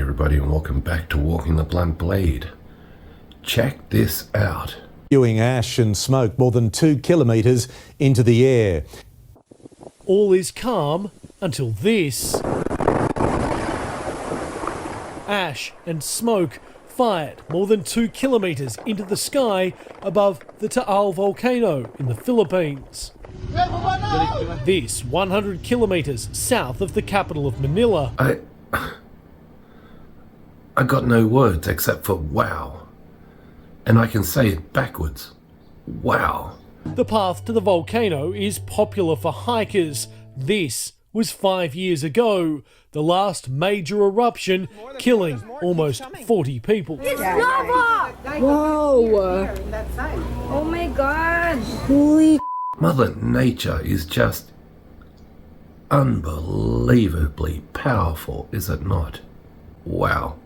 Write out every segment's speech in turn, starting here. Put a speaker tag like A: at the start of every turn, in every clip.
A: everybody, and welcome back to Walking the Blunt Blade. Check this out.
B: Spewing ash and smoke more than 2 kilometres into the air.
C: All is calm until this. Ash and smoke fired more than 2 kilometres into the sky above the Taal volcano in the Philippines. This 100 kilometres south of the capital of Manila.
A: I got no words except for wow. And I can say it backwards. Wow.
C: The path to the volcano is popular for hikers. This was 5 years ago, the last major eruption, killing almost 40 people.
D: It's lava! Whoa! Oh my god! Holy...
A: Mother Nature is just unbelievably powerful, is it not? Wow.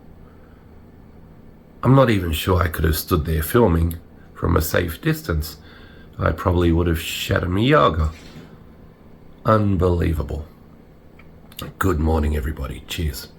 A: I'm not even sure I could have stood there filming from a safe distance. I probably would have shat a Miyaga. Unbelievable. Good morning, everybody. Cheers.